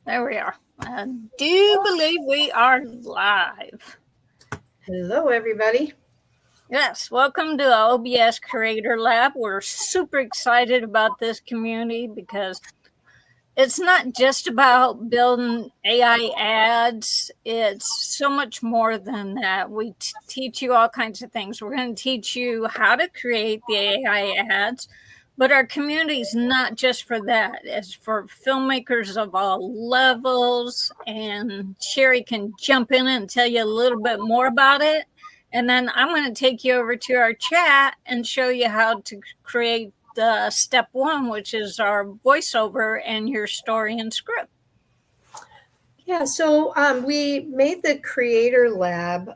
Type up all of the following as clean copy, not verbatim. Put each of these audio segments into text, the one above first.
There we are. I do believe we are live. Hello, everybody. Yes, welcome to the OBS Creator Lab. We're super excited about this community because it's not just about building AI ads. It's so much more than that. We teach you all kinds of things. We're going to teach you how to create the AI ads, but our community is not just for that. It's for filmmakers of all levels. And Sherry can jump in and tell you a little bit more about it. And then I'm going to take you over to our chat and show you how to create the step one, which is our voiceover and your story and script. Yeah, so we made the Creator Lab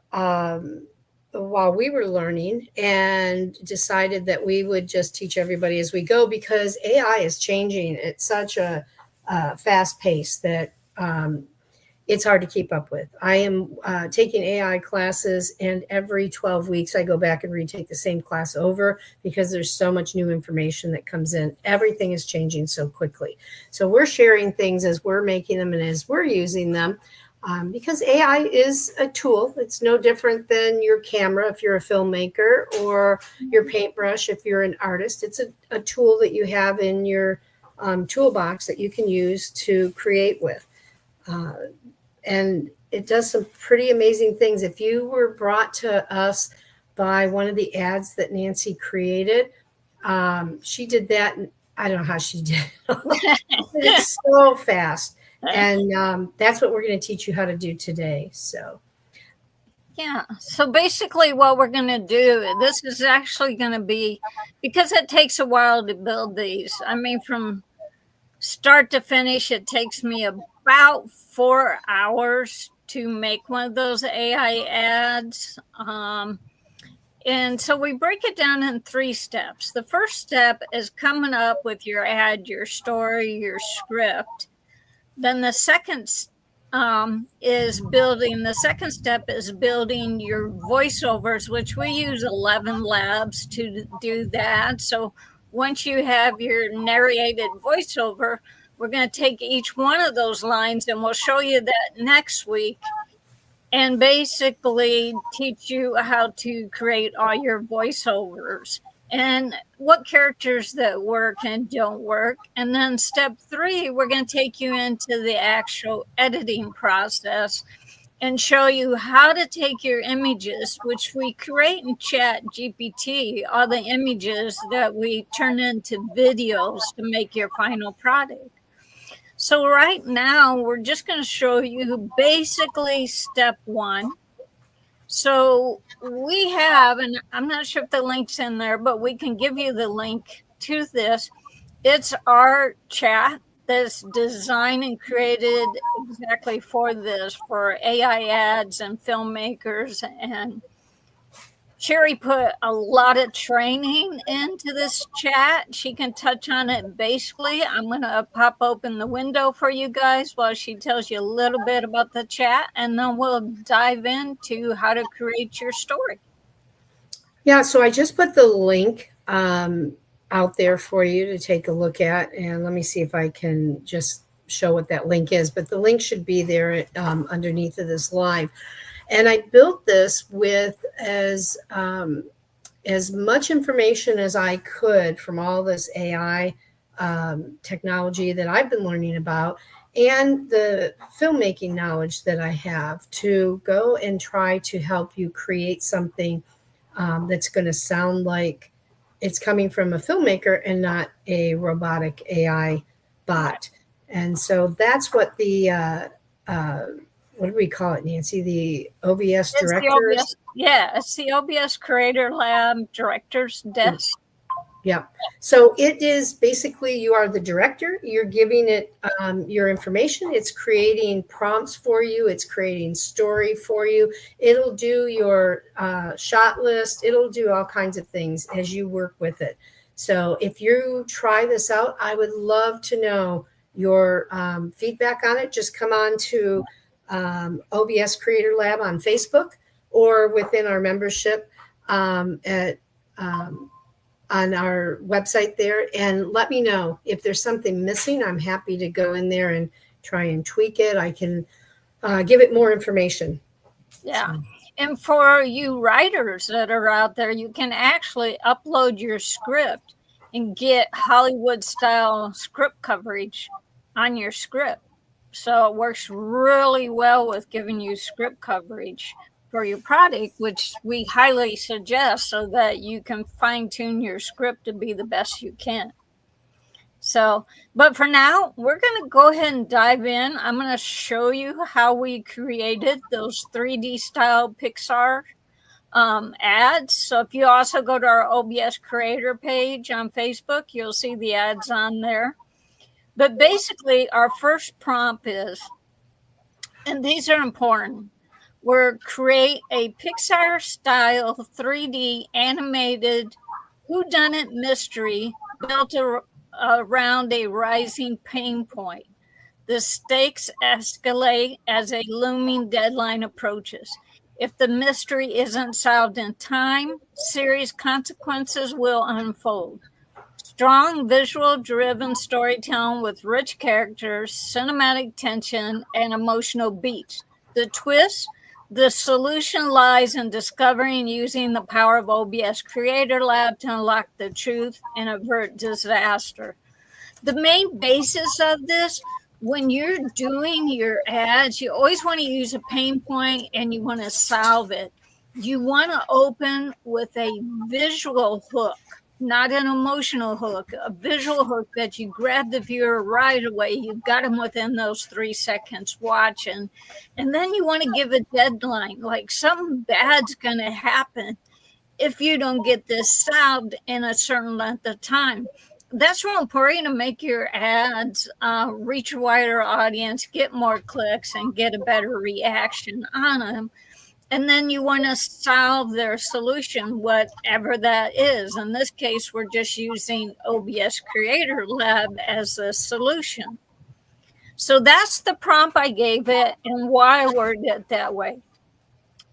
while we were learning and decided that we would just teach everybody as we go because AI is changing at such a fast pace that it's hard to keep up with. I am taking AI classes, and every 12 weeks I go back and retake the same class over because there's so much new information that comes in. Everything is changing so quickly. So we're sharing things as we're making them and as we're using them because AI is a tool. It's no different than your camera if you're a filmmaker or your paintbrush if you're an artist. It's a tool that you have in your toolbox that you can use to create with. And it does some pretty amazing things. If you were brought to us by one of the ads that Nancy created, she did that. I don't know how she did it. It's so fast. And that's what we're going to teach you how to do today. So. Yeah. So basically, what we're going to do, this is actually going to be, because it takes a while to build these. I mean, from start to finish, it takes me about 4 hours to make one of those AI ads. And so we break it down in 3 steps. The first step is coming up with your ad, your story, your script. Then the second is building, the second step is building your voiceovers, which we use 11 labs to do that. So once you have your narrated voiceover, we're going to take each one of those lines and we'll show you that next week and basically teach you how to create all your voiceovers and what characters that work and don't work. And then step 3, we're going to take you into the actual editing process and show you how to take your images, which we create in Chat GPT, all the images that we turn into videos to make your final product. So right now, we're just going to show you basically step 1. So we have, and I'm not sure if the link's in there, but we can give you the link to this. It's our chat that's designed and created exactly for this, for AI ads and filmmakers. And Sherry put a lot of training into this chat. She can touch on it basically. I'm going to pop open the window for you guys while she tells you a little bit about the chat, and then we'll dive into how to create your story. Yeah, so I just put the link out there for you to take a look at. And let me see if I can just show what that link is. But the link should be there underneath of this live. And I built this with as much information as I could from all this AI technology that I've been learning about and the filmmaking knowledge that I have to go and try to help you create something that's going to sound like it's coming from a filmmaker and not a robotic AI bot. And so that's what the what do we call it, Nancy? The OBS directors? It's the OBS Creator Lab Director's Desk. Yeah. So it is basically you are the director. You're giving it your information. It's creating prompts for you. It's creating story for you. It'll do your shot list. It'll do all kinds of things as you work with it. So if you try this out, I would love to know your feedback on it. Just come on to OBS Creator Lab on Facebook or within our membership at on our website there, and let me know if there's something missing. I'm happy to go in there and try and tweak it. I can give it more information. Yeah. So. And for you writers that are out there, you can actually upload your script and get Hollywood style script coverage on your script. So it works really well with giving you script coverage for your product, which we highly suggest so that you can fine tune your script to be the best you can. So, but for now, we're going to go ahead and dive in. I'm going to show you how we created those 3D style Pixar ads. So if you also go to our OBS creator page on Facebook, you'll see the ads on there. But basically, our first prompt is, and these are important, we're create a Pixar style 3D animated whodunit mystery built around a rising pain point. The stakes escalate as a looming deadline approaches. If the mystery isn't solved in time, serious consequences will unfold. Strong visual-driven storytelling with rich characters, cinematic tension, and emotional beats. The twist? The solution lies in discovering and using the power of OBS Creator Lab to unlock the truth and avert disaster. The main basis of this, when you're doing your ads, you always want to use a pain point and you want to solve it. You want to open with a visual hook, not an emotional hook, a visual hook that you grab the viewer right away. You've got them within those 3 seconds watching. And then you want to give a deadline, like something bad's going to happen if you don't get this solved in a certain length of time. That's real important to make your ads reach a wider audience, get more clicks, and get a better reaction on them. And then you want to solve their solution, whatever that is. In this case, we're just using OBS Creator Lab as the solution. So that's the prompt I gave it and why I worded it that way.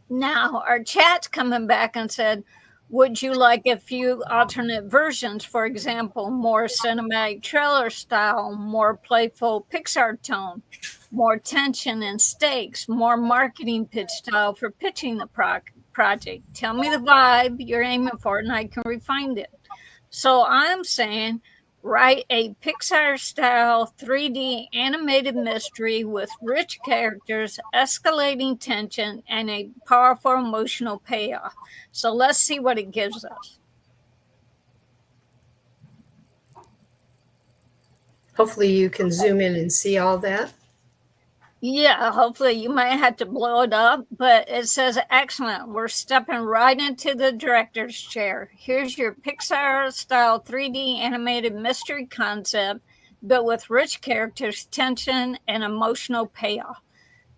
Now, our chat's coming back and said, would you like a few alternate versions? For example, more cinematic trailer style, more playful Pixar tone, more tension and stakes, more marketing pitch style for pitching the project. Tell me the vibe you're aiming for and I can refine it. So I'm saying write a Pixar style 3D animated mystery with rich characters, escalating tension, and a powerful emotional payoff. So let's see what it gives us. Hopefully you can zoom in and see all that. Yeah, hopefully you might have to blow it up, but it says excellent. We're stepping right into the director's chair. Here's your Pixar style 3D animated mystery concept, built with rich characters, tension, and emotional payoff.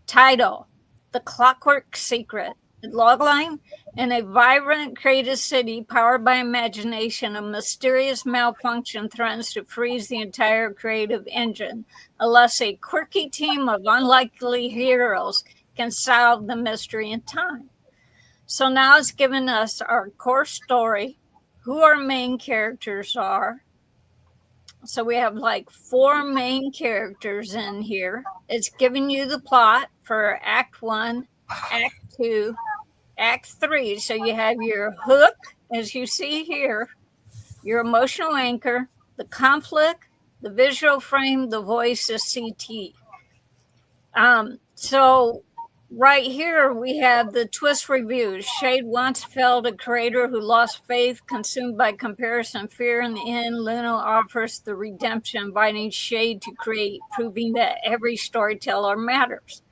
Title: The Clockwork Secret. Logline: in a vibrant, creative city powered by imagination, a mysterious malfunction threatens to freeze the entire creative engine unless a quirky team of unlikely heroes can solve the mystery in time. So now it's given us our core story, who our main characters are. So we have like 4 main characters in here. It's giving you the plot for Act 1, Act 2, Act 3. So you have your hook, as you see here, your emotional anchor, the conflict, the visual frame, the voice, the CT. So right here we have the twist review. Shade once felt a creator who lost faith, consumed by comparison, fear. In the end, Luna offers the redemption, inviting Shade to create, proving that every storyteller matters.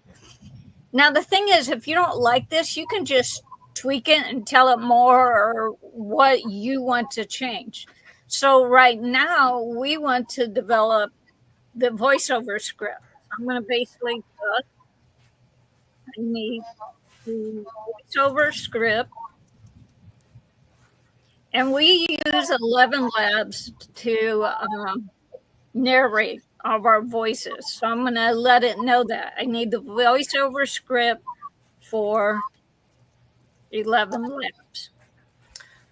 Now, the thing is, if you don't like this, you can just tweak it and tell it more or what you want to change. So right now, we want to develop the voiceover script. I'm going to basically put, I need the voiceover script. And we use 11 Labs to narrate all of our voices. So I'm going to let it know that I need the voiceover script for 11 Labs.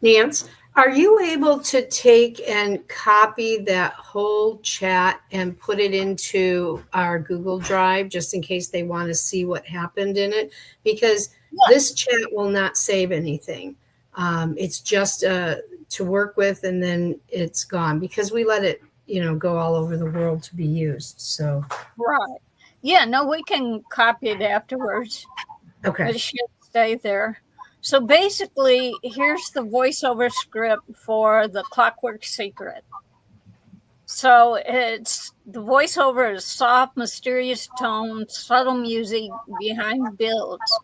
Nance, Are you able to take and copy that whole chat and put it into our Google Drive just in case they want to see what happened in it? Because Yeah. this chat will not save anything. It's just to work with, and then it's gone because we let it, go all over the world to be used. So, Right. Yeah, no, we can copy it afterwards. okay. It should stay there. So basically, here's the voiceover script for The Clockwork Secret. So it's the voiceover is soft, mysterious tones, subtle music behind builds.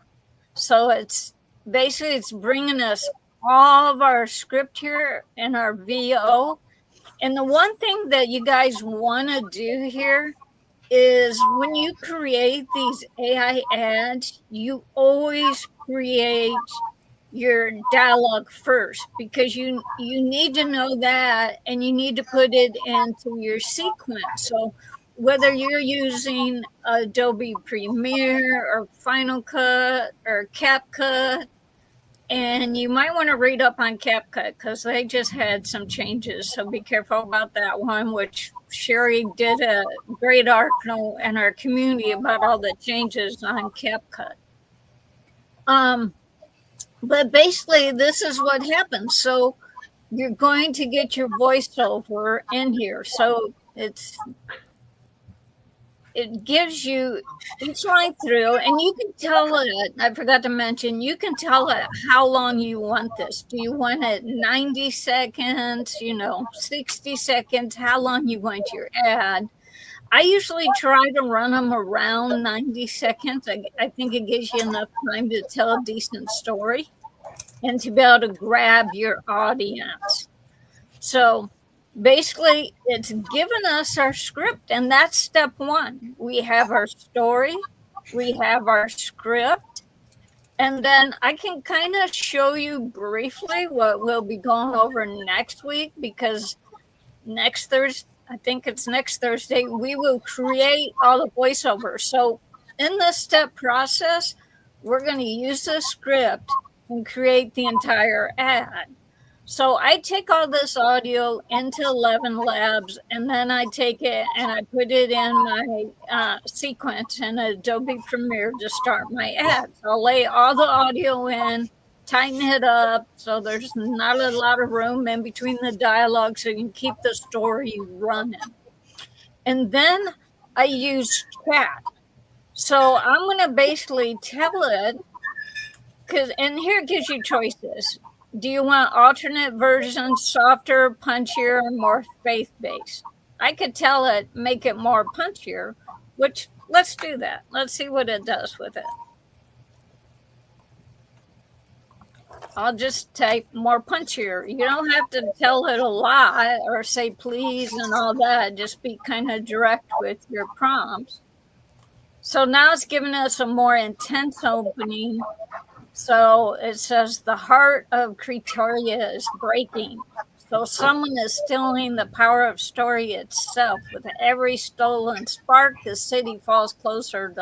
So it's basically it's bringing us all of our script here in our VO. And the one thing that you guys want to do here is when you create these AI ads, you always create your dialogue first because you need to know that and you need to put it into your sequence. So whether you're using Adobe Premiere or Final Cut or CapCut, and you might want to read up on CapCut because they just had some changes. So be careful about that one, which Sherry did a great article in our community about all the changes on CapCut. But basically, this is what happens. So you're going to get your voiceover in here. So it gives you each line through, and you can tell it. I forgot to mention, you can tell it how long you want this. Do you want it 90 seconds, 60 seconds, how long you want your ad? I usually try to run them around 90 seconds. I think it gives you enough time to tell a decent story and to be able to grab your audience. So basically, it's given us our script, and that's step one. We have our story, we have our script, and then I can kind of show you briefly what we'll be going over next week because next Thursday, I think it's next Thursday, we will create all the voiceovers. So in this step process, we're going to use the script and create the entire ad. So I take all this audio into 11 Labs, and then I take it and I put it in my sequence in Adobe Premiere to start my ad. So I'll lay all the audio in, tighten it up so there's not a lot of room in between the dialogue so you can keep the story running. And then I use chat. So I'm going to basically tell it, and here it gives you choices. Do you want alternate versions, softer, punchier, or more faith-based? I could tell it, make it more punchier, which let's do that. Let's see what it does with it. I'll just type more punchier. You don't have to tell it a lot or say please and all that. Just be kind of direct with your prompts. So now it's giving us a more intense opening. So it says the heart of Cretoria is breaking. So someone is stealing the power of story itself. With every stolen spark, the city falls closer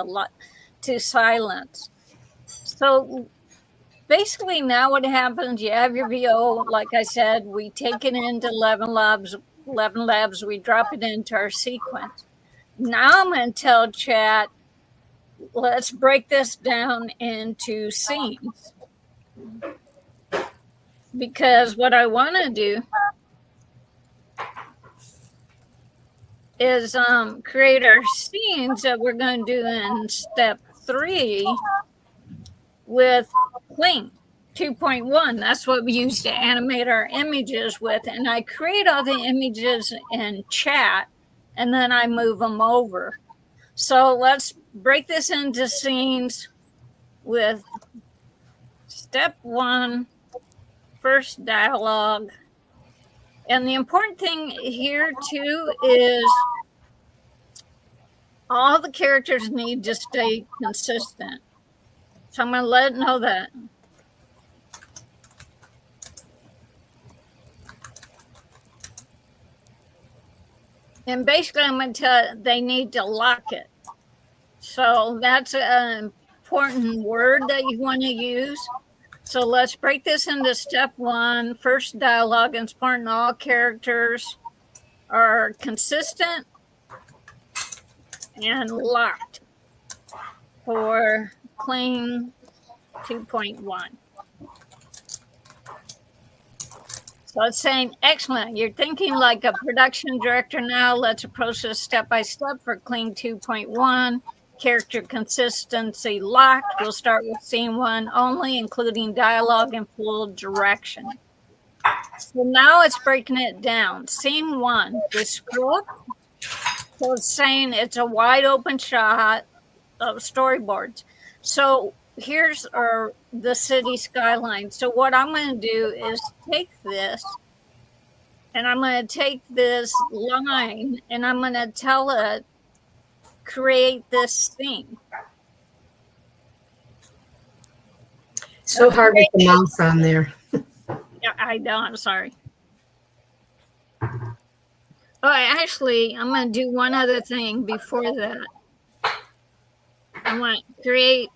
to silence. So basically now what happens, you have your VO, like I said, we take it into 11 labs, we drop it into our sequence. Now I'm going to tell chat, let's break this down into scenes. Because what I want to do is create our scenes that we're going to do in step 3 with Kling 2.1. That's what we use to animate our images with. And I create all the images in chat, and then I move them over. So let's break this into scenes with step 1, first dialogue. And the important thing here too is all the characters need to stay consistent. So I'm going to let it know that. And basically I'm going to tell it they need to lock it. So that's an important word that you want to use. So let's break this into step one. First, dialogue and important all characters are consistent and locked for Kling 2.1. So it's saying, excellent. You're thinking like a production director now. Let's approach this step by step for Kling 2.1. Character consistency locked. We'll start with scene one only, including dialogue and full direction. So now it's breaking it down. Scene one, the script. So it's saying it's a wide open shot of storyboards. So here's the city skyline. So what I'm going to do is take this, and I'm going to take this line, and I'm going to tell it, create this scene. So hard with the mouse on there. Yeah, I know. I'm sorry. Oh, actually, I'm going to do one other thing before that. I want to create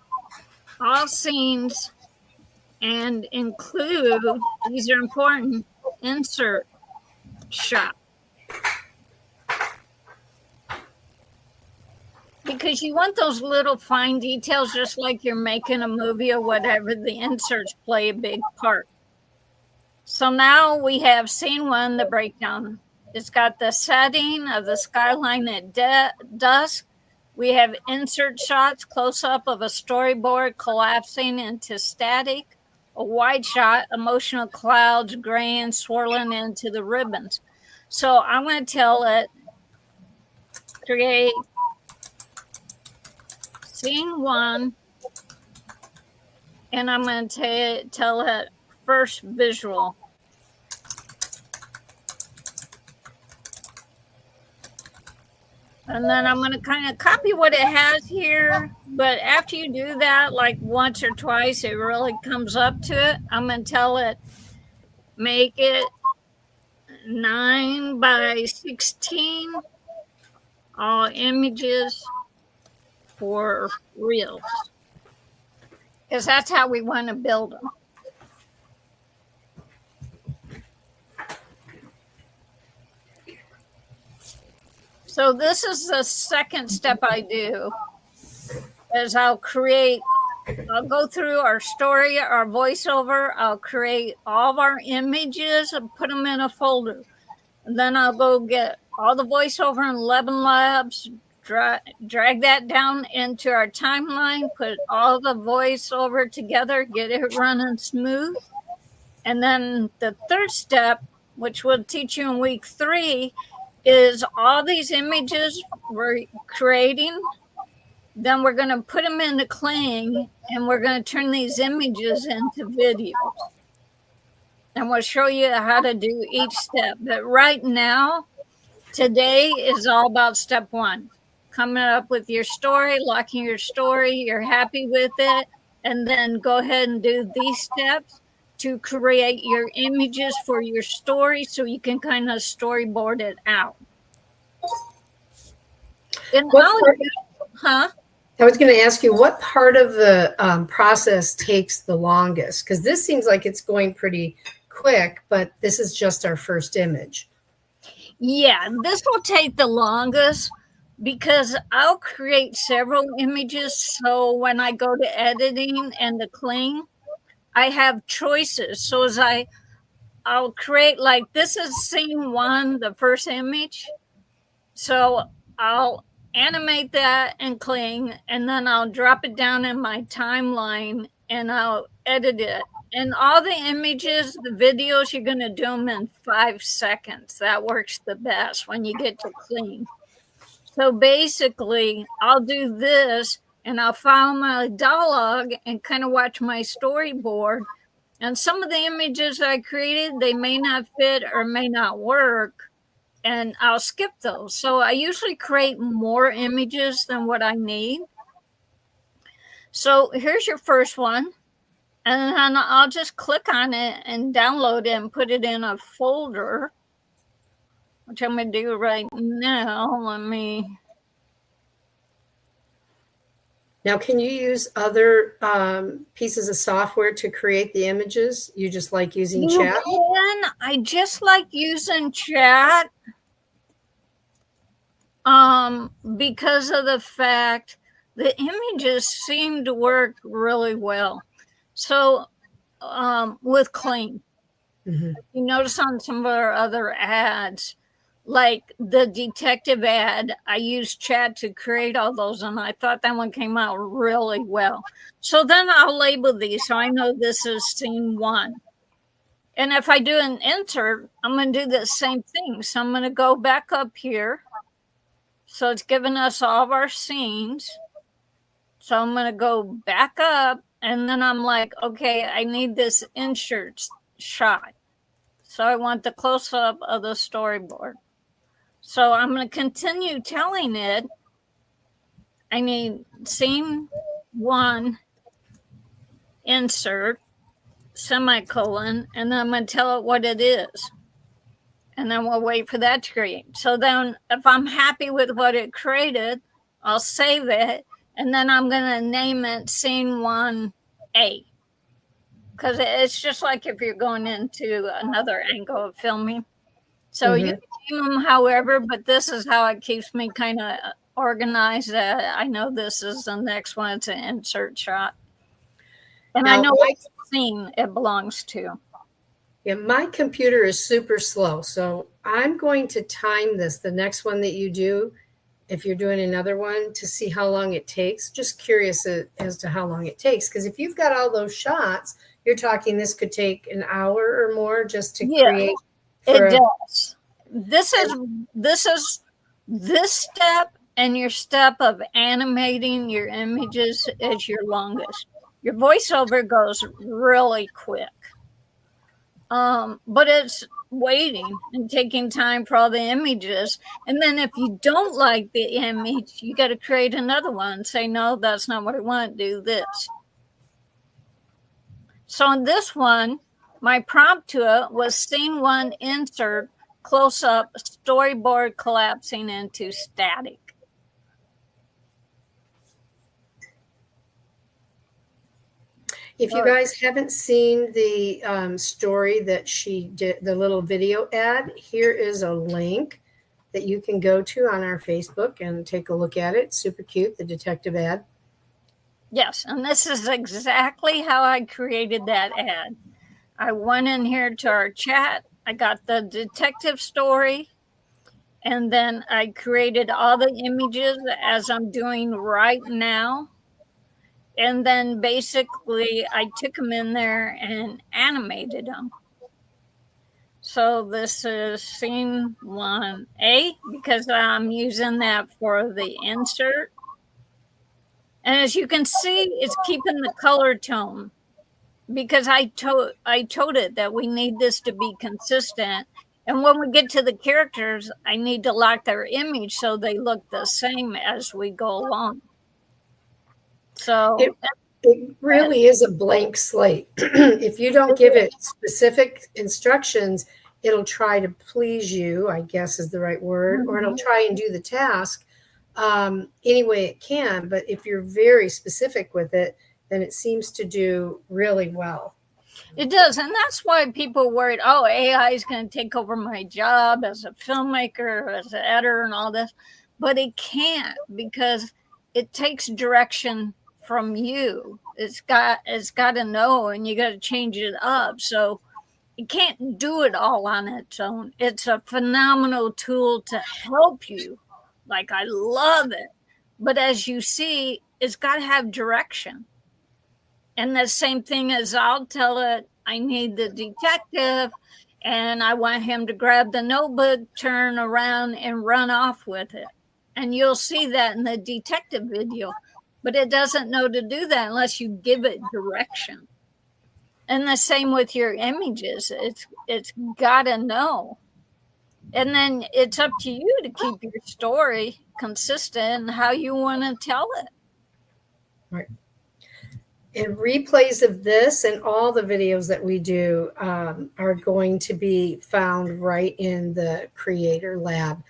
all scenes and include, these are important, insert shot. Because you want those little fine details, just like you're making a movie or whatever, the inserts play a big part. So now we have scene one, the breakdown. It's got the setting of the skyline at dusk. We have insert shots, close up of a storyboard collapsing into static, a wide shot, emotional clouds graying, swirling into the ribbons. So I'm going to tell it, create scene one, and I'm going to tell it first visual. And then I'm going to kind of copy what it has here. But after you do that, like once or twice, it really comes up to it. I'm going to tell it, make it 9 by 16, all images for reels. Because that's how we want to build them. So this is the second step I do, is I'll go through our story, our voiceover, I'll create all of our images and put them in a folder. And then I'll go get all the voiceover in Lebanon Labs, drag that down into our timeline, put all the voiceover together, get it running smooth. And then the third step, which we'll teach you in week 3, is all these images we're creating, then we're going to put them into Kling, and we're going to turn these images into videos. And we'll show you how to do each step. But right now, today is all about step one. Coming up with your story, locking your story, you're happy with it, and then go ahead and do these steps to create your images for your story so you can kind of storyboard it out. And I was going to ask you, what part of the process takes the longest? Because this seems like it's going pretty quick, but this is just our first image. Yeah, this will take the longest because I'll create several images. So when I go to editing and the Kling, I have choices. So I'll create, like, this is scene one, the first image. So I'll animate that in Kling, and then I'll drop it down in my timeline and I'll edit it. And all the images, the videos, you're going to do them in 5 seconds. That works the best when you get to Kling. So basically, I'll do this, and I'll follow my dialogue and kind of watch my storyboard. And some of the images I created, they may not fit or may not work, and I'll skip those. So I usually create more images than what I need. So here's your first one. And then I'll just click on it and download it and put it in a folder, which I'm going to do right now. Let me. Now, can you use other pieces of software to create the images? You just like using You chat? can. I just like using chat because of the fact the images seem to work really well. So with Clean, Mm-hmm. you notice on some of our other ads, like the detective ad, I used chat to create all those, and I thought that one came out really well. So then I'll label these so I know this is scene one. And if I do an insert, I'm going to do the same thing. So I'm going to go back up here. So it's giving us all of our scenes. So I'm going to go back up, and then I'm like, okay, I need this insert shot. So I want the close up of the storyboard. So I'm going to continue telling it I need scene one, insert, semicolon, and then I'm going to tell it what it is. And then we'll wait for that to create. So then if I'm happy with what it created, I'll save it. And then I'm going to name it scene 1A. Because it's just like if you're going into another angle of filming. So you can name them however, but this is how it keeps me kind of organized. I know this is the next one. It's an insert shot. And Now, I know what scene it belongs to. Yeah, my computer is super slow, so I'm going to time this, the next one that you do, if you're doing another one, to see how long it takes. Just curious as to how long it takes, because if you've got all those shots, you're talking this could take an hour or more just to create. It does. This is this step and your step of animating your images is your longest. Your voiceover goes really quick. But it's waiting and taking time for all the images. And then if you don't like the image, you got to create another one. Say, no, that's not what I want. Do this. So on this one, my prompt to it was scene one, insert, close up, storyboard collapsing into static. If you guys haven't seen the story that she did, the little video ad, here is a link that you can go to on our Facebook and take a look at it. It's super cute, the detective ad. Yes, and this is exactly how I created that ad. I went in here to our chat. I got the detective story, and then I created all the images as I'm doing right now. And then basically I took them in there and animated them. So this is scene 1A because I'm using that for the insert. And as you can see, it's keeping the color tone because I told it that we need this to be consistent. And when we get to the characters, I need to lock their image so they look the same as we go along. So it really is a blank slate. If you don't give it specific instructions, it'll try to please you, I guess is the right word, or it'll try and do the task any way it can. But if you're very specific with it, then it seems to do really well. It does. And that's why people are worried, oh, AI is going to take over my job as a filmmaker, as an editor and all this. But it can't because it takes direction from you. It's got to know, and you got to change it up. So it can't do it all on its own. It's a phenomenal tool to help you. Like, I love it. But as you see, it's got to have direction. And the same thing as I'll tell it, I need the detective and I want him to grab the notebook, turn around and run off with it. And you'll see that in the detective video. But it doesn't know to do that unless you give it direction. And the same with your images. It's got to know. And then it's up to you to keep your story consistent and how you want to tell it. Right. And replays of this and all the videos that we do are going to be found right in the Creator Lab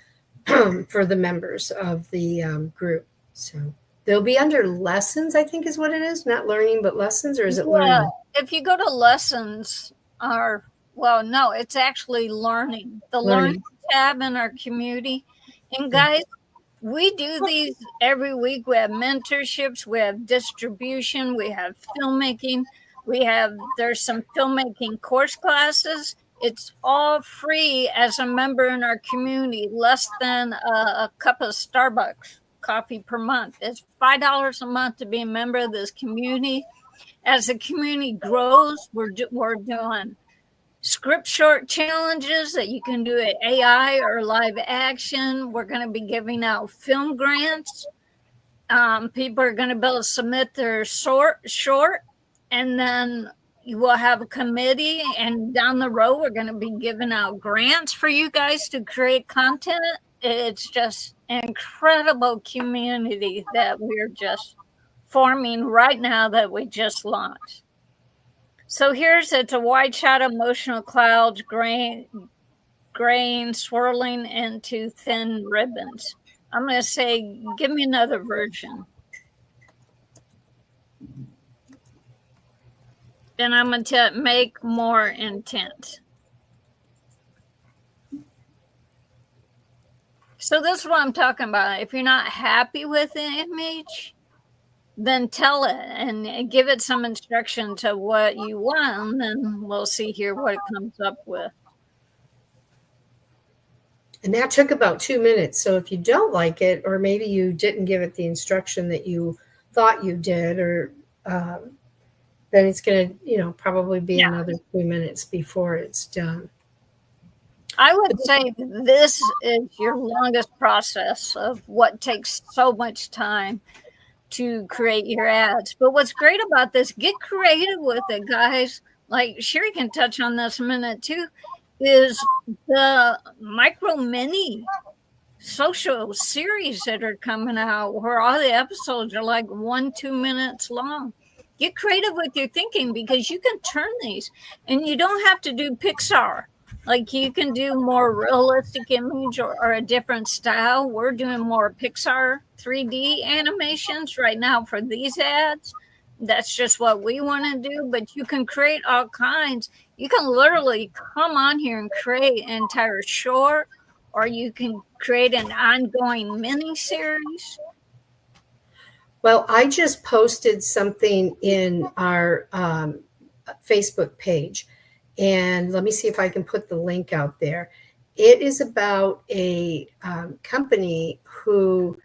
for the members of the group. So They'll be under lessons, I think is what it is. Not learning, but lessons, or is it Yeah, learning? if you go to lessons, or well, no, it's actually learning. The learning Learning. tab in our community. And Yeah. guys, we do these every week. We have mentorships, we have distribution, we have filmmaking, there's some filmmaking course classes. It's all free as a member in our community, less than a cup of Starbucks coffee per month. It's $5 a month to be a member of this community. As the community grows, we're doing script short challenges that you can do at AI or live action. We're going to be giving out film grants. People are going to be able to submit their short, and then you will have a committee. And down the road, we're going to be giving out grants for you guys to create content. It's just an incredible community that we're just forming right now that we just launched. So it's a wide shot of emotional clouds, grain swirling into thin ribbons. I'm going to say, give me another version. Then I'm going to make more intense. So this is what I'm talking about. If you're not happy with the image, then tell it and give it some instruction to what you want, and then we'll see here what it comes up with. And that took about 2 minutes. So if you don't like it, or maybe you didn't give it the instruction that you thought you did, or then it's going to, probably be another 2 minutes before it's done. I would say this is your longest process of what takes so much time to create your ads. But what's great about this, get creative with it, guys. Like Sherry can touch on this a minute too, is the micro mini social series that are coming out where all the episodes are like 1-2 minutes long. Get creative with your thinking, because you can turn these, and you don't have to do Pixar. Like you can do more realistic image or a different style. We're doing more Pixar 3D animations right now for these ads. That's just what we want to do. But you can create all kinds. You can literally come on here and create an entire short, or you can create an ongoing mini series. Well, I just posted something in our Facebook page. And let me see if I can put the link out there. It is about a company who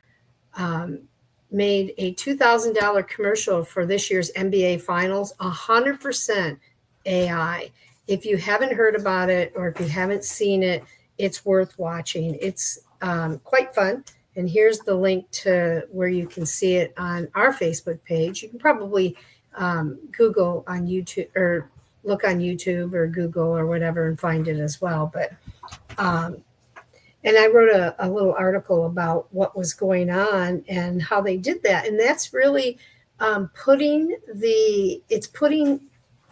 made a $2,000 commercial for this year's NBA Finals, 100% AI. If you haven't heard about it, or if you haven't seen it, it's worth watching. It's quite fun. And here's the link to where you can see it on our Facebook page. You can probably Google on YouTube, or look on YouTube or Google or whatever, and find it as well. But and I wrote a little article about what was going on and how they did that. And that's really putting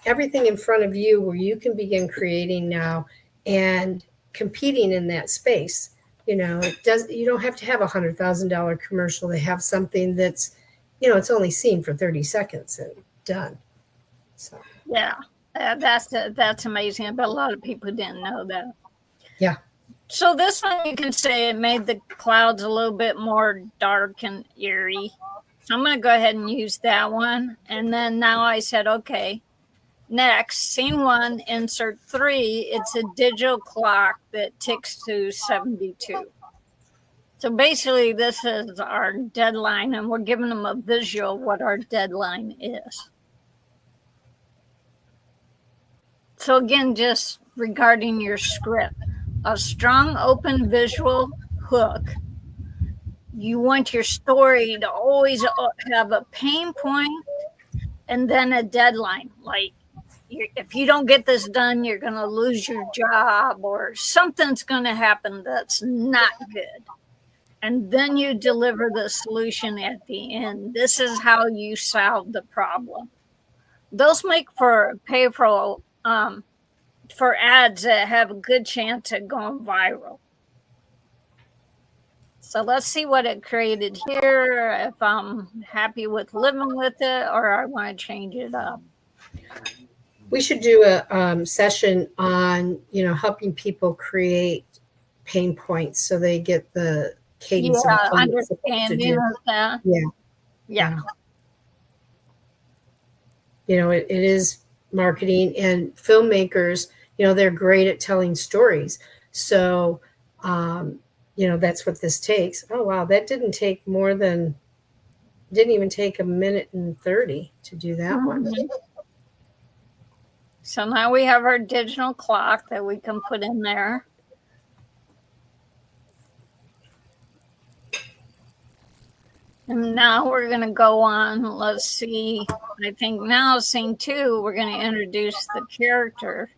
everything in front of you where you can begin creating now and competing in that space. You don't have to have $100,000 commercial to have something that's, it's only seen for 30 seconds and done. So yeah. That's amazing. But a lot of people didn't know that. Yeah. So this one, you can say it made the clouds a little bit more dark and eerie. So I'm going to go ahead and use that one. And then now I said, okay, next, scene 1, insert 3. It's a digital clock that ticks to 72. So basically, this is our deadline, and we're giving them a visual of what our deadline is. So again, just regarding your script, a strong open visual hook. You want your story to always have a pain point and then a deadline. Like if you don't get this done, you're going to lose your job, or something's going to happen that's not good. And then you deliver the solution at the end. This is how you solve the problem. Those make for payroll for ads that have a good chance of going viral. So let's see what it created here, if I'm happy with living with it or I want to change it up. We should do a session on, helping people create pain points so they get the cadence of Yeah, what it's supposed to understanding do. of that. Yeah. Yeah. It is marketing, and filmmakers, they're great at telling stories. So, that's what this takes. Oh, wow. That didn't even take a minute and 30 to do that one. Mhm. So now we have our digital clock that we can put in there. And now we're going to go on. Let's see. I think now, scene 2, we're going to introduce the character.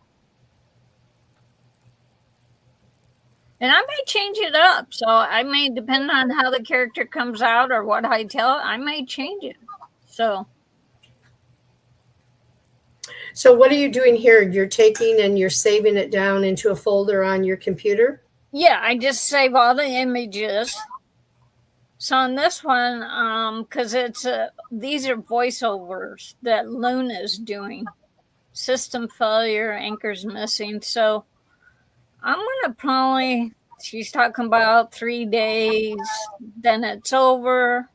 And I may change it up. So I may, depend on how the character comes out or what I tell, I may change it. So what are you doing here? You're taking and you're saving it down into a folder on your computer? yeah, I just save all the images. So on this one, because these are voiceovers that Luna's doing. System failure, anchor's missing. So I'm gonna probably, she's talking about 3 days, then it's over,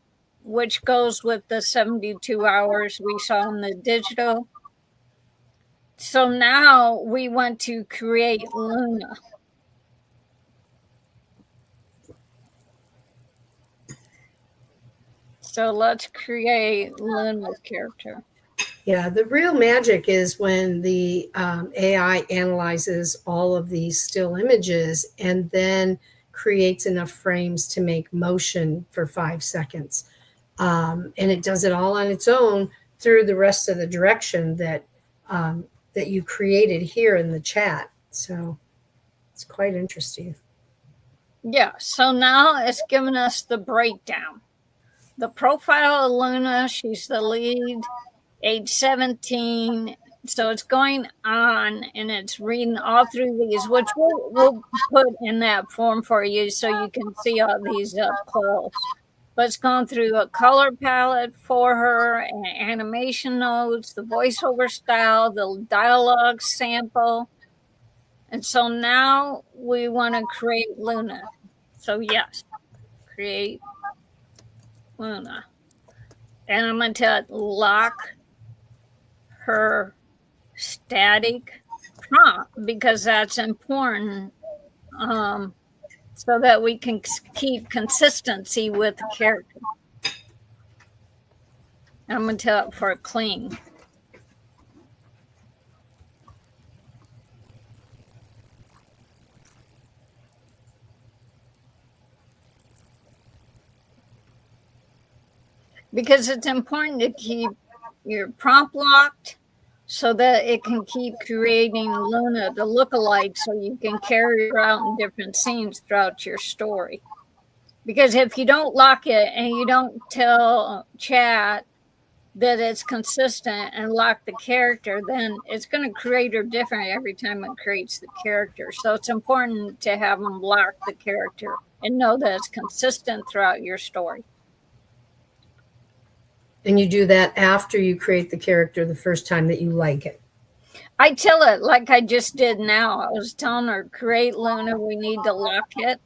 which goes with the 72 hours we saw in the digital. So now we want to create Luna. So let's create Luna's character. Yeah, the real magic is when the AI analyzes all of these still images and then creates enough frames to make motion for 5 seconds. And it does it all on its own through the rest of the direction that you created here in the chat. So it's quite interesting. Yeah, so now it's giving us the breakdown. The profile of Luna, she's the lead, age 17. So it's going on and it's reading all through these, which we'll put in that form for you so you can see all these up close. But it's going through a color palette for her, and animation notes, the voiceover style, the dialogue sample. And so now we want to create Luna. So yes, create Luna. And I'm going to lock her static prompt because that's important, so that we can keep consistency with the character. I'm going to tell it for a clean. Because it's important to keep your prompt locked so that it can keep creating Luna, the lookalike, so you can carry her out in different scenes throughout your story. Because if you don't lock it and you don't tell chat that it's consistent and lock the character, then it's going to create her different every time it creates the character. So it's important to have them lock the character and know that it's consistent throughout your story. And you do that after you create the character the first time that you like it. I tell it like I just did now. I was telling her, create Luna, we need to lock it.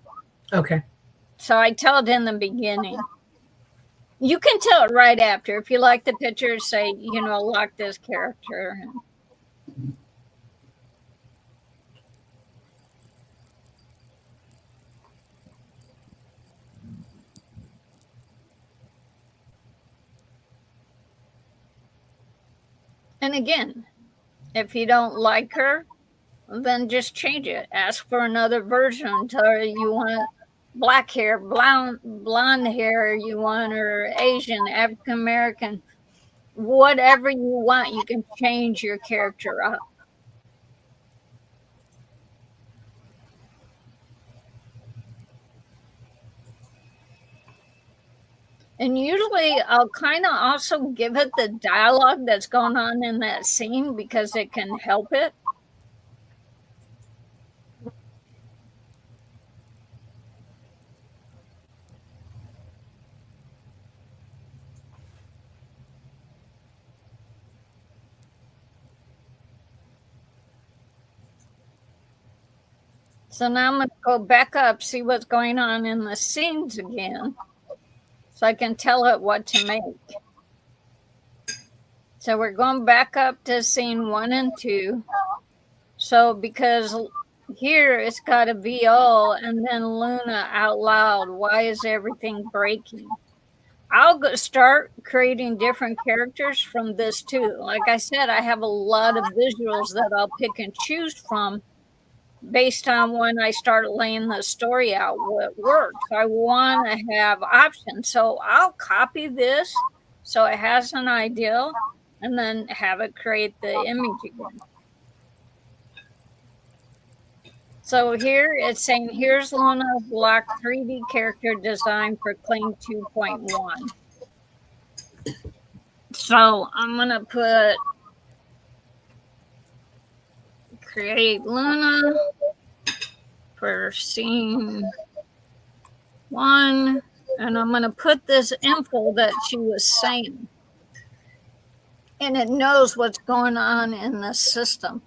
Okay. So I tell it in the beginning. You can tell it right after. If you like the picture, say, lock this character. And again, if you don't like her, then just change it. Ask for another version. Tell her you want black hair, blonde hair, you want her Asian, African American, whatever you want, you can change your character up. And usually I'll kind of also give it the dialogue that's going on in that scene because it can help it. So now I'm going to go back up, see what's going on in the scenes again, so I can tell it what to make. So we're going back up to scene 1 and 2. So because here it's got a VO and then Luna out loud, why is everything breaking? I'll start creating different characters from this too. Like I said, I have a lot of visuals that I'll pick and choose from based on when I start laying the story out, what works. I want to have options. So I'll copy this so it has an ideal and then have it create the image again. So here it's saying, here's Luna Block 3D character design for Kling 2.1. So I'm going to put create Luna for scene 1. And I'm going to put this info that she was saying. And it knows what's going on in the system.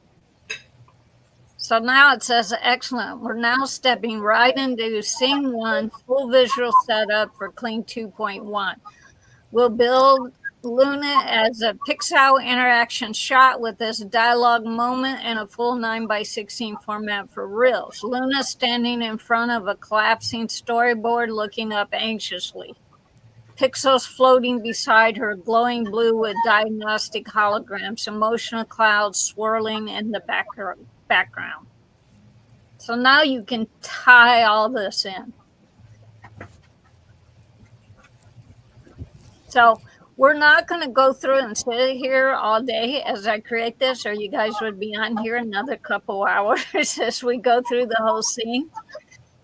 So now it says, excellent. We're now stepping right into scene 1, full visual setup for Kling 2.1. We'll build Luna as a pixel interaction shot with this dialogue moment and a full 9:16 format for reels. Luna standing in front of a collapsing storyboard looking up anxiously. Pixels floating beside her, glowing blue with diagnostic holograms, emotional clouds swirling in the background. So now you can tie all this in. So we're not going to go through and sit here all day as I create this, or you guys would be on here another couple hours as we go through the whole scene.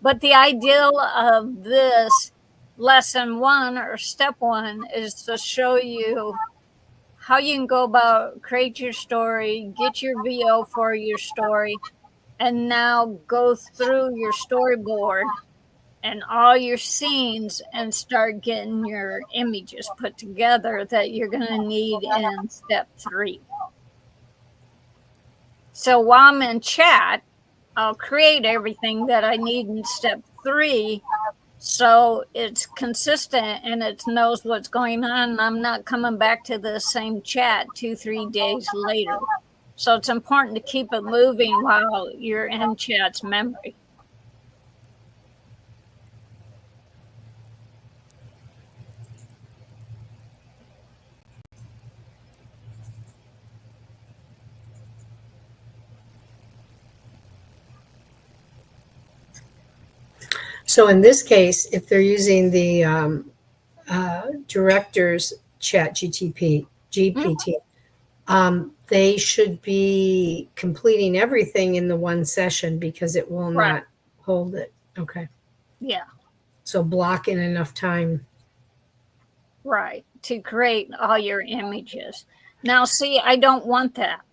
But the ideal of this lesson 1 or step 1 is to show you how you can go about create your story, get your VO for your story, and now go through your storyboard and all your scenes and start getting your images put together that you're going to need in step 3. So while I'm in chat, I'll create everything that I need in step 3 so it's consistent and it knows what's going on. And I'm not coming back to the same chat 2-3 days later. So it's important to keep it moving while you're in chat's memory. So in this case, if they're using the director's chat GPT, they should be completing everything in the one session because it will not hold it. Okay. Yeah. So block in enough time. Right. To create all your images. Now, see, I don't want that.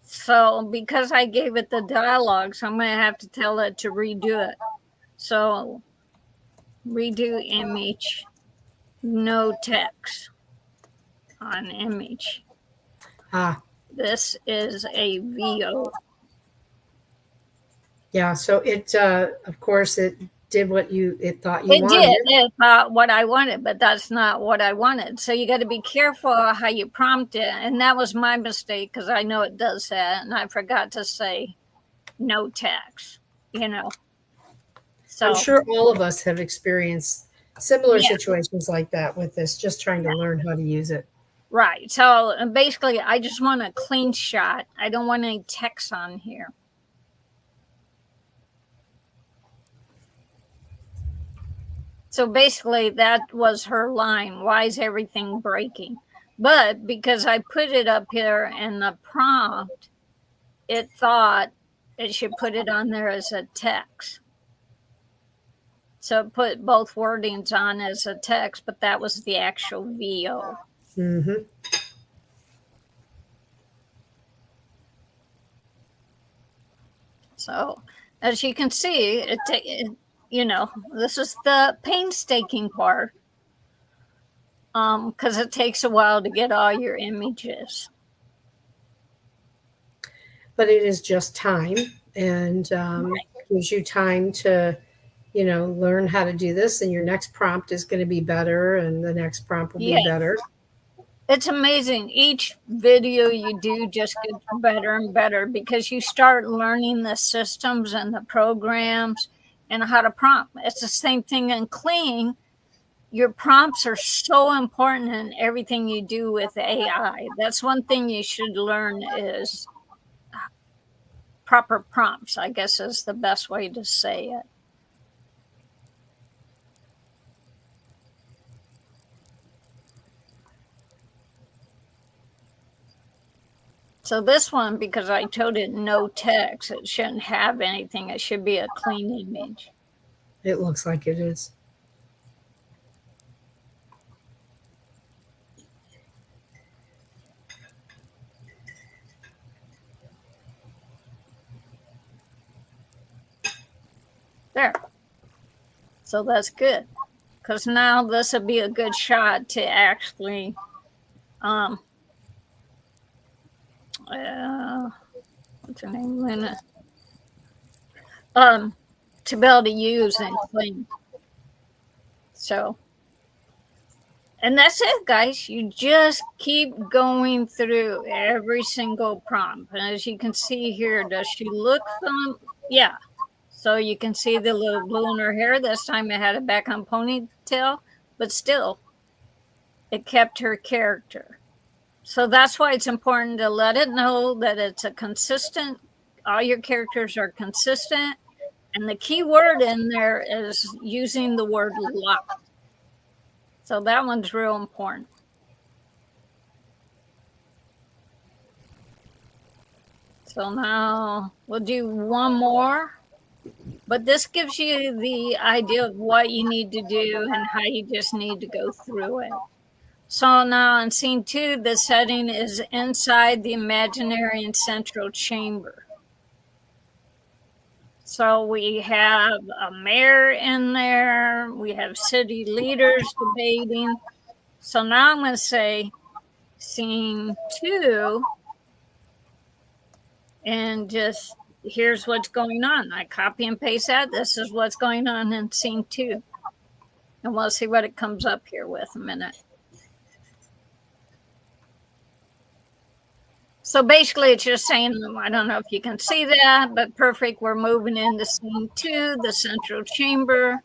So because I gave it the dialogues, I'm going to have to tell it to redo it. So redo image, no text on image. This is a VO. Yeah, so it, of course, it did what it thought you wanted. It did. It thought what I wanted, but that's not what I wanted. So you got to be careful how you prompt it. And that was my mistake because I know it does that. And I forgot to say no text, So I'm sure all of us have experienced similar situations like that with this, just trying to learn how to use it. Right. So basically, I just want a clean shot. I don't want any text on here. So basically, that was her line. Why is everything breaking? But because I put it up here in the prompt, it thought it should put it on there as a text. So it put both wordings on as a text, but that was the actual VO. Mm-hmm. So as you can see, this is the painstaking part because it takes a while to get all your images. But it is just time. And gives you time to, learn how to do this, and your next prompt is going to be better, and the next prompt will be Yeah. better. It's amazing. Each video you do just gets better and better because you start learning the systems and the programs and how to prompt. It's the same thing in Kling. Your prompts are so important in everything you do with AI. That's one thing you should learn is proper prompts, I guess is the best way to say it. So this one, because I told it no text, it shouldn't have anything. It should be a clean image. It looks like it is. There. So that's good. Because now this would be a good shot to actually what's her name, Lena? To be able to use and clean. So, and that's it, guys. You just keep going through every single prompt. And as you can see here, does she look fun? Yeah. So you can see the little blue in her hair. This time it had a back on ponytail, but still, it kept her character. So that's why it's important to let it know that it's a consistent, all your characters are consistent. And the key word in there is using the word lock. So that one's real important. So now we'll do one more. But this gives you the idea of what you need to do and how you just need to go through it. So now in scene 2, the setting is inside the imaginary and central chamber. So we have a mayor in there. We have city leaders debating. So now I'm going to say scene 2 and just here's what's going on. I copy and paste that. This is what's going on in scene 2. And we'll see what it comes up here with a minute. So basically it's just saying, I don't know if you can see that, but perfect. We're moving into scene 2, the central chamber.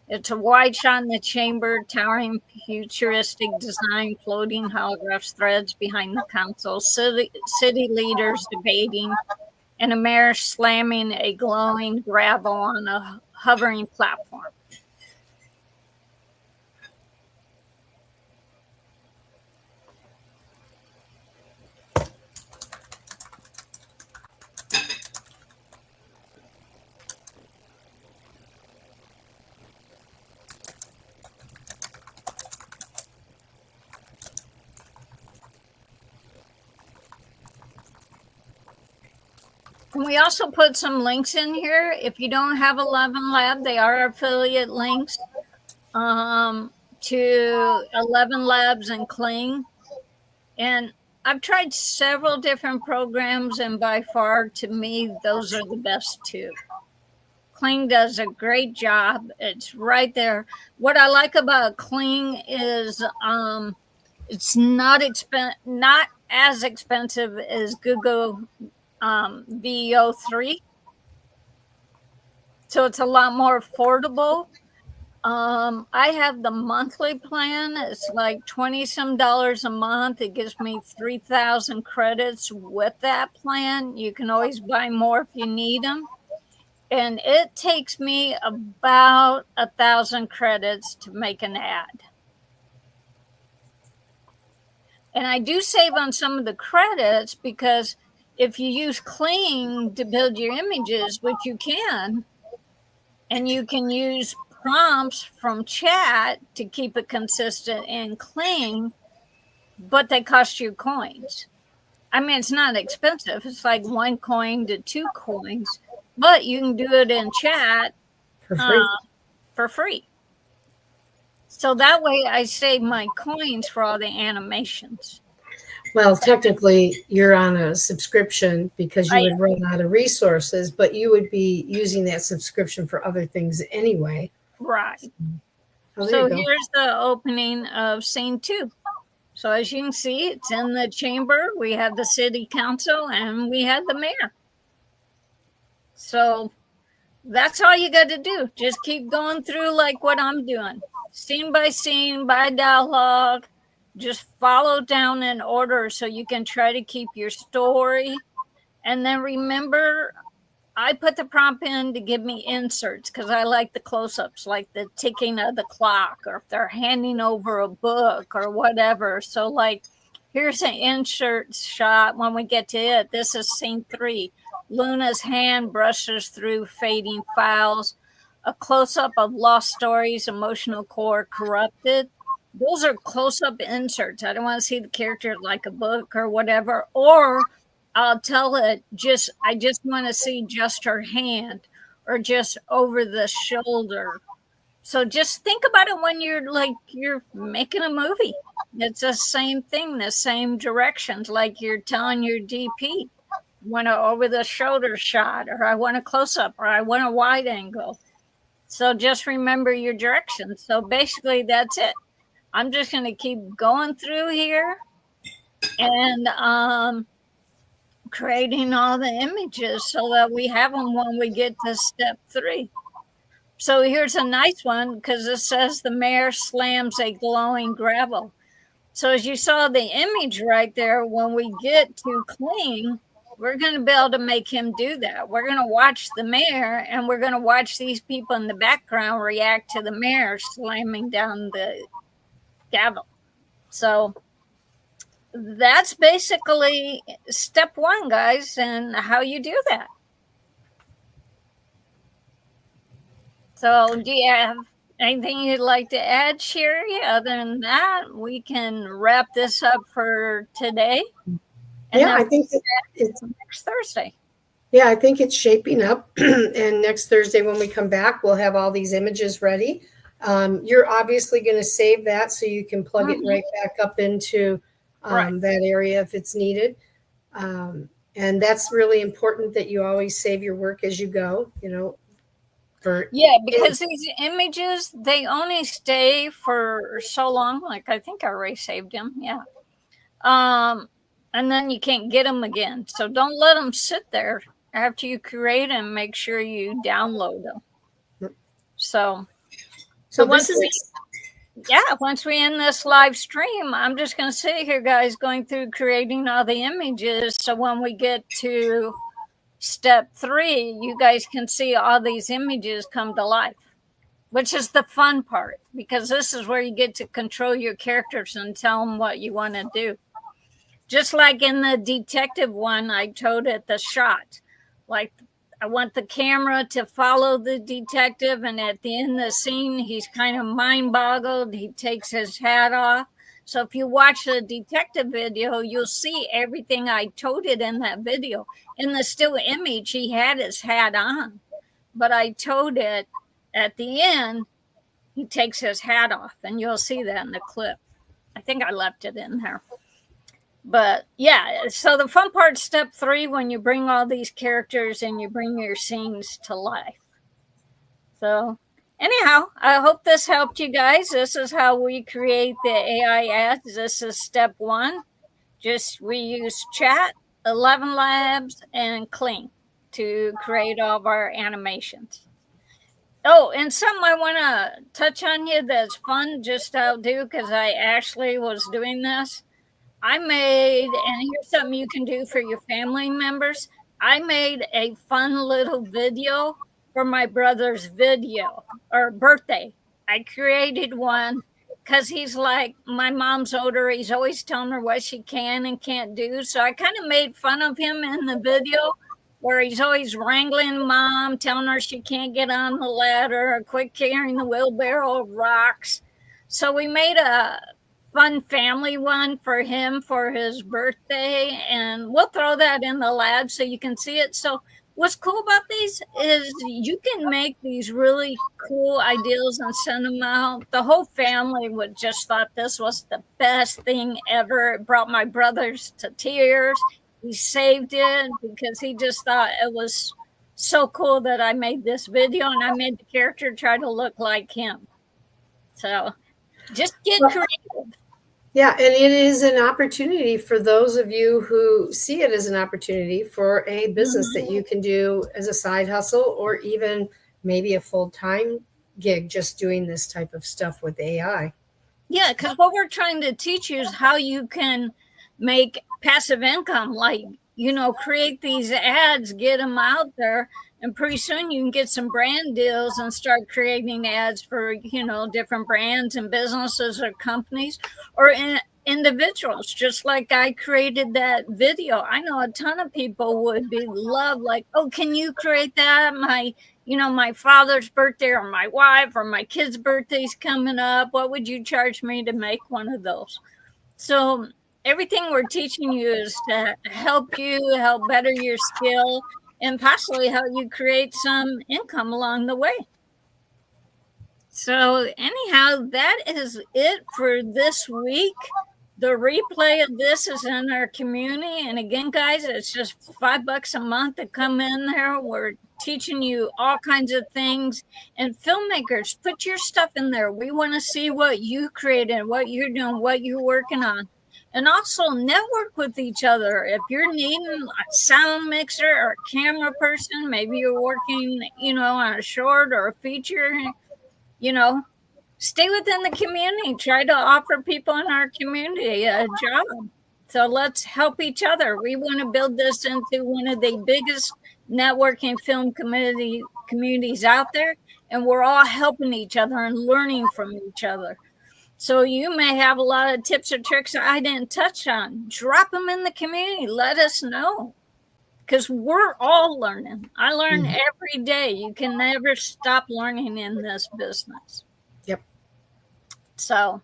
It's a wide shot in the chamber, towering futuristic design, floating holograph threads behind the council, city leaders debating, and a mayor slamming a glowing gravel on a hovering platform. And we also put some links in here. If you don't have 11 Lab, they are affiliate links to 11 Labs and Kling. And I've tried several different programs, and by far, to me, those are the best two. Kling does a great job. It's right there. What I like about Kling is it's not as expensive as Google VEO 3. So it's a lot more affordable. I have the monthly plan. It's like $20 some a month. It gives me 3,000 credits with that plan. You can always buy more if you need them. And it takes me about 1,000 credits to make an ad. And I do save on some of the credits because if you use Kling to build your images, which you can, and you can use prompts from chat to keep it consistent in Kling, but they cost you coins. I mean, it's not expensive. It's like 1 coin to 2 coins, but you can do it in chat for free. So that way I save my coins for all the animations. Well, technically, you're on a subscription because you I would run out of resources, but you would be using that subscription for other things anyway. right. Oh, there So you go. here's the opening of scene 2. So as you can see, it's in the chamber. We have the city council and we have the mayor. So that's all you got to do. Just keep going through like what I'm doing, scene by scene, by dialogue. Just follow down in order so you can try to keep your story. And then remember, I put the prompt in to give me inserts because I like the close-ups, like the ticking of the clock, or if they're handing over a book or whatever. So like, here's an insert shot when we get to it. This is scene 3. Luna's hand brushes through fading files. A close-up of lost stories, emotional core corrupted. Those are close-up inserts. I don't want to see the character like a book or whatever. Or I'll tell it I just want to see just her hand or just over the shoulder. So just think about it when you're making a movie. It's the same thing, the same directions, like you're telling your DP, want an over the shoulder shot, or I want a close up, or I want a wide angle. So just remember your directions. So basically that's it. I'm just going to keep going through here and creating all the images so that we have them when we get to step 3. So here's a nice one because it says the mayor slams a glowing gravel. So as you saw the image right there, when we get to clean, we're going to be able to make him do that. We're going to watch the mayor and we're going to watch these people in the background react to the mayor slamming down the gavel. So that's basically step 1, guys, and how you do that. So do you have anything you'd like to add, Sherry? Other than that, we can wrap this up for today. And Yeah, I think it's next Thursday. Yeah, I think it's shaping up. And next Thursday when we come back, we'll have all these images ready. You're obviously going to save that so you can plug it right back up into that area if it's needed. And that's really important that you always save your work as you go, because these images, they only stay for so long. Like I think I already saved them. Yeah. And then you can't get them again. So don't let them sit there after you create them. Make sure you download them. So once we end this live stream, I'm just going to sit here, guys, going through creating all the images. So when we get to step 3, you guys can see all these images come to life, which is the fun part, because this is where you get to control your characters and tell them what you want to do. Just like in the detective one, I told it the shot. Like, I want the camera to follow the detective, and at the end of the scene, he's kind of mind-boggled. He takes his hat off. So if you watch the detective video, you'll see everything I told it in that video. In the still image, he had his hat on. But I told it at the end, he takes his hat off, and you'll see that in the clip. I think I left it in there. But yeah, so the fun part, step 3, when you bring all these characters and you bring your scenes to life. So anyhow, I hope this helped you guys. This is how we create the AI ads. This is step 1. We use Chat, 11 Labs, and Kling to create all of our animations. Oh, and something I want to touch on here that's fun just to outdo, because I actually was doing this. I made, and here's something you can do for your family members. I made a fun little video for my brother's birthday. I created one because he's like, my mom's older. He's always telling her what she can and can't do. So I kind of made fun of him in the video where he's always wrangling mom, telling her she can't get on the ladder or quit carrying the wheelbarrow of rocks. So we made a fun family one for him for his birthday, and we'll throw that in the lab so you can see it. So what's cool about these is you can make these really cool ideas and send them out. The whole family would just thought this was the best thing ever. It brought my brothers to tears. He saved it because he just thought it was so cool that I made this video and I made the character try to look like him. So just get creative. Yeah, and it is an opportunity for those of you who see it as an opportunity for a business that you can do as a side hustle or even maybe a full-time gig just doing this type of stuff with AI. Yeah, because what we're trying to teach you is how you can make passive income, like, create these ads, get them out there, and pretty soon you can get some brand deals and start creating ads for, different brands and businesses or companies or individuals. Just like I created that video. I know a ton of people would be love like, oh, can you create that? My father's birthday or my wife or my kid's birthday's coming up. What would you charge me to make one of those? So everything we're teaching you is to help you help better your skill and possibly help you create some income along the way. So anyhow, that is it for this week. The replay of this is in our community. And again, guys, it's just $5 a month to come in there. We're teaching you all kinds of things. And filmmakers, put your stuff in there. We want to see what you created, what you're doing, what you're working on. And also network with each other. If you're needing a sound mixer or a camera person, maybe you're working, on a short or a feature, stay within the community. Try to offer people in our community a job. So let's help each other. We want to build this into one of the biggest networking film communities out there. And we're all helping each other and learning from each other. So you may have a lot of tips or tricks I didn't touch on. Drop them in the community. Let us know. Because we're all learning. I learn every day. You can never stop learning in this business. Yep. So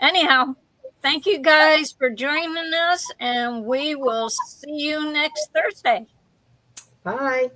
anyhow, thank you guys for joining us, and we will see you next Thursday. Bye.